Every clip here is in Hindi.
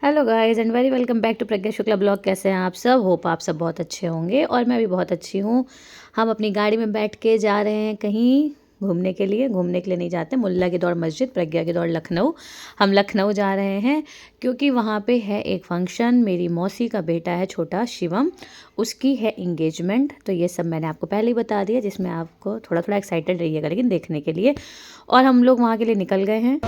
Hello guys and very welcome back to Pragya Shukla blog. कैसे हैं आप सब? होप आप सब बहुत अच्छे होंगे और मैं भी बहुत अच्छी हूँ। हम अपनी गाड़ी में बैठ के जा रहे हैं कहीं घूमने के लिए। घूमने के लिए नहीं जाते, मुल्ला की दौड़ मस्जिद, प्रज्ञा की दौड़ लखनऊ। हम लखनऊ जा रहे हैं क्योंकि वहाँ पे है एक फंक्शन। मेरी मौसी का बेटा है छोटा शिवम, उसकी है इंगेजमेंट। तो ये सब मैंने आपको पहले ही बता दिया, जिसमें आपको थोड़ा थोड़ा एक्साइटेड रहिएगा लेकिन देखने के लिए। और हम लोग वहाँ के लिए निकल गए हैं।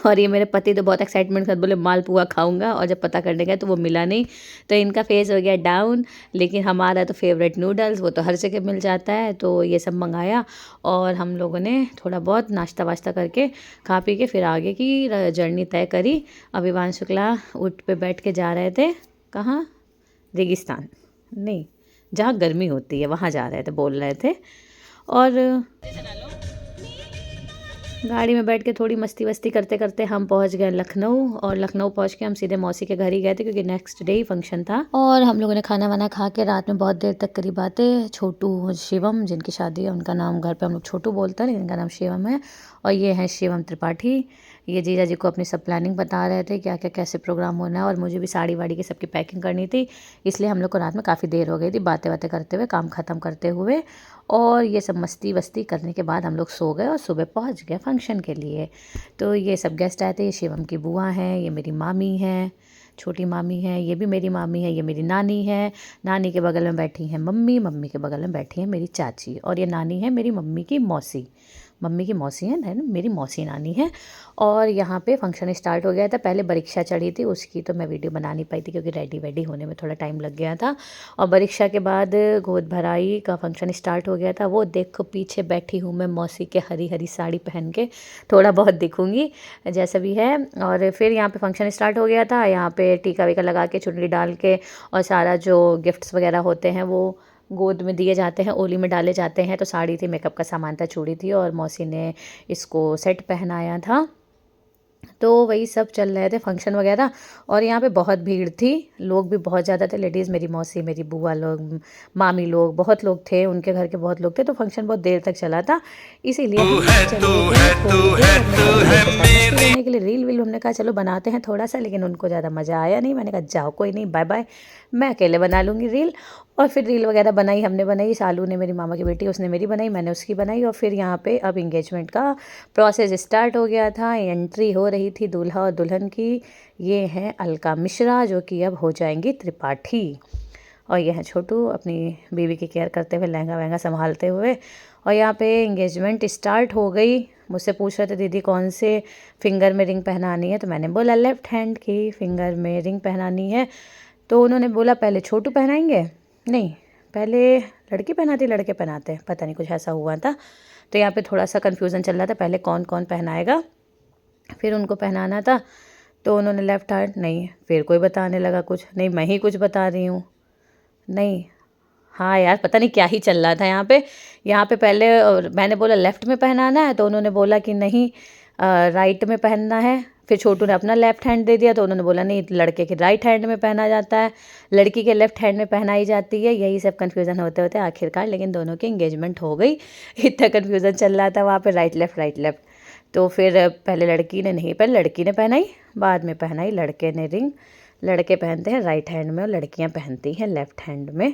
और ये मेरे पति तो बहुत एक्साइटमेंट के साथ बोले मालपुआ खाऊंगा, और जब पता करने गए तो वो मिला नहीं, तो इनका फेस हो गया डाउन। लेकिन हमारा तो फेवरेट नूडल्स, वो तो हर जगह मिल जाता है, तो ये सब मंगाया और हम लोगों ने थोड़ा बहुत नाश्ता वाश्ता करके खा पी के फिर आगे की जर्नी तय करी। अभिमान शुक्ला ऊँट पे बैठ के जा रहे थे। कहाँ? रेगिस्तान नहीं, जहाँ गर्मी होती है वहाँ जा रहे थे, बोल रहे थे। और गाड़ी में बैठ के थोड़ी मस्ती वस्ती करते करते हम पहुंच गए लखनऊ। और लखनऊ पहुंच के हम सीधे मौसी के घर ही गए थे क्योंकि नेक्स्ट डे ही फंक्शन था। और हम लोगों ने खाना वाना खा के रात में बहुत देर तक करी बातें। छोटू शिवम जिनकी शादी है, उनका नाम घर पे हम लोग छोटू बोलते हैं लेकिन इनका नाम शिवम है। और ये हैं शिवम त्रिपाठी। ये जीजा जी को अपनी सब प्लानिंग बता रहे थे क्या क्या कैसे प्रोग्राम होना है। और मुझे भी साड़ी वाड़ी की सबकी पैकिंग करनी थी, इसलिए हम लोग को रात में काफ़ी देर हो गई थी बातें बातें करते हुए, काम ख़त्म करते हुए। और ये सब मस्ती वस्ती करने के बाद हम लोग सो गए और सुबह पहुंच गए फंक्शन के लिए। तो ये सब गेस्ट आए थे। ये शिवम की बुआ हैं, ये मेरी मामी हैं, छोटी मामी है, ये भी मेरी मामी है, ये मेरी नानी है। नानी के बगल में बैठी हैं मम्मी, मम्मी के बगल में बैठी है मेरी चाची, और ये नानी है मेरी मम्मी की मौसी। मम्मी की मौसी है ना, मेरी मौसी नानी है। और यहाँ पे फंक्शन स्टार्ट हो गया था। पहले परीक्षा चढ़ी थी, उसकी तो मैं वीडियो बना नहीं पाई थी क्योंकि रेडी वेडी होने में थोड़ा टाइम लग गया था। और परीक्षा के बाद गोद भराई का फंक्शन स्टार्ट हो गया था। वो देखो पीछे बैठी हूँ मैं मौसी के, हरी हरी साड़ी पहन के, थोड़ा बहुत दिखूँगी जैसा भी है। और फिर यहाँ पे फंक्शन स्टार्ट हो गया था। यहाँ पे टीका वीका लगा के, चुनरी डाल के, और सारा जो गिफ्ट्स वगैरह होते हैं वो गोद में दिए जाते हैं, ओली में डाले जाते हैं। तो साड़ी थी, मेकअप का सामान था, चूड़ी थी, और मौसी ने इसको सेट पहनाया था। तो वही सब चल रहे थे फंक्शन वगैरह। और यहाँ पे बहुत भीड़ थी, लोग भी बहुत ज़्यादा थे। लेडीज़, मेरी मौसी, मेरी बुआ लोग, मामी लोग, बहुत लोग थे, उनके घर के बहुत लोग थे। तो फंक्शन बहुत देर तक चला था, इसीलिए हम चले गए थोड़ी देर करने के लिए। रील वील हमने कहा चलो बनाते हैं थोड़ा सा, लेकिन उनको ज़्यादा मज़ा आया नहीं। मैंने कहा जाओ कोई नहीं, बाय बाय, मैं अकेले बना लूँगी रील। और फिर रील वगैरह बनाई, हमने बनाई, सालू ने, मेरी मामा की बेटी, उसने मेरी बनाई, मैंने उसकी बनाई। और फिर यहाँ पे अब इंगेजमेंट का प्रोसेस स्टार्ट हो गया था। एंट्री हो रही थी दूल्हा और दुल्हन की। ये हैं अलका मिश्रा, जो कि अब हो जाएंगी त्रिपाठी। और ये है छोटू अपनी बीवी की केयर करते हुए, लहंगा वहंगा संभालते हुए। और यहाँ पे इंगेजमेंट स्टार्ट हो गई। मुझसे पूछ रहे थे दीदी कौन से फिंगर में रिंग पहनानी है, तो मैंने बोला लेफ़्ट हैंड की फिंगर में रिंग पहनानी है। तो उन्होंने बोला पहले छोटू पहनाएंगे, नहीं पहले लड़की पहनाती लड़के पहनाते, पता नहीं कुछ ऐसा हुआ था। तो यहाँ पे थोड़ा सा कन्फ्यूज़न चल रहा था, पहले कौन कौन पहनाएगा, फिर उनको पहनाना था। तो उन्होंने लेफ़्ट हैंड, नहीं, फिर कोई बताने लगा कुछ, नहीं मैं ही कुछ बता रही हूँ, नहीं, हाँ यार पता नहीं क्या ही चल रहा था यहाँ पे। यहाँ पे पहले मैंने बोला लेफ़्ट में पहनाना है, तो उन्होंने बोला कि नहीं राइट में पहनना है। फिर छोटू ने अपना लेफ़्ट हैंड दे दिया, तो उन्होंने बोला नहीं लड़के के राइट हैंड में पहना जाता है, लड़की के लेफ़्ट हैंड में पहनाई जाती है। यही सब कन्फ्यूज़न होते होते आखिरकार लेकिन दोनों की इंगेजमेंट हो गई। इतना कन्फ्यूज़न चल रहा था वहाँ पे, राइट लेफ़्ट। तो फिर पहले लड़की ने, नहीं पहले लड़की ने पहनाई, बाद में पहनाई लड़के ने रिंग। लड़के पहनते हैं राइट हैंड में और लड़कियाँ पहनती हैं लेफ़्ट हैंड में।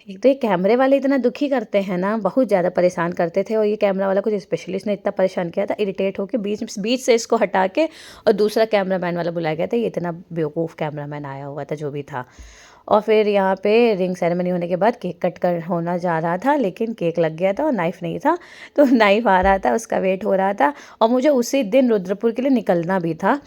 एक तो ये कैमरे वाले इतना दुखी करते हैं ना, बहुत ज़्यादा परेशान करते थे। और ये कैमरा वाला कुछ स्पेशलिस्ट ने इतना परेशान किया था, इरिटेट होकर बीच से इसको हटा के और दूसरा कैमरामैन वाला बुलाया गया था। ये इतना बेवकूफ़ कैमरामैन आया हुआ था जो भी था। और फिर यहाँ पे रिंग सेरेमनी होने के बाद केक कट कर होना जा रहा था, लेकिन केक लग गया था और नाइफ़ नहीं था। तो नाइफ़ आ रहा था, उसका वेट हो रहा था। और मुझे उसी दिन रुद्रपुर के लिए निकलना भी था,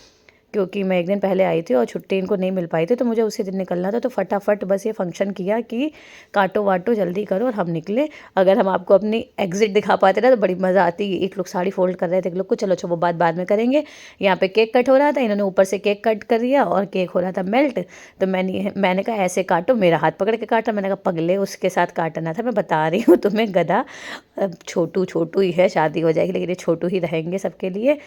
क्योंकि मैं एक दिन पहले आई थी और छुट्टी इनको नहीं मिल पाई थी, तो मुझे उसी दिन निकलना था। तो फटाफट बस ये फंक्शन किया कि काटो वाटो जल्दी करो और हम निकले। अगर हम आपको अपनी एग्जिट दिखा पाते ना तो बड़ी मज़ा आती। एक लोग साड़ी फोल्ड कर रहे थे, एक लोग को, चलो वो बात बाद में करेंगे। यहाँ पे केक कट हो रहा था, इन्होंने ऊपर से केक कट कर दिया और केक हो रहा था मेल्ट। तो मैंने कहा ऐसे काटो, मेरा हाथ पकड़ के काटा। मैंने कहा पगले उसके साथ काटना था, मैं बता रही हूँ तुम्हें गधा। अब छोटू छोटू ही है, शादी हो जाएगी लेकिन ये छोटू ही रहेंगे सबके लिए।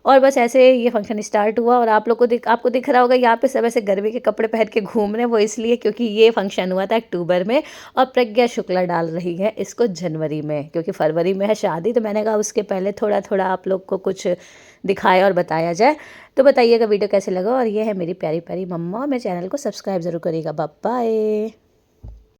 और बस ऐसे ये फंक्शन स्टार्ट हुआ। और आप लोग को आपको दिख रहा होगा यहाँ पे सब ऐसे गर्मी के कपड़े पहन के घूम रहे हैं, वो इसलिए क्योंकि ये फंक्शन हुआ था अक्टूबर में और प्रज्ञा शुक्ला डाल रही है इसको जनवरी में, क्योंकि फरवरी में है शादी। तो मैंने कहा उसके पहले थोड़ा थोड़ा आप लोग को कुछ दिखाया और बताया जाए। तो बताइएगा वीडियो कैसे लगा, और ये है मेरी प्यारी प्यारी मम्मा, और मेरे चैनल को सब्सक्राइब ज़रूर करिएगा। Bye bye.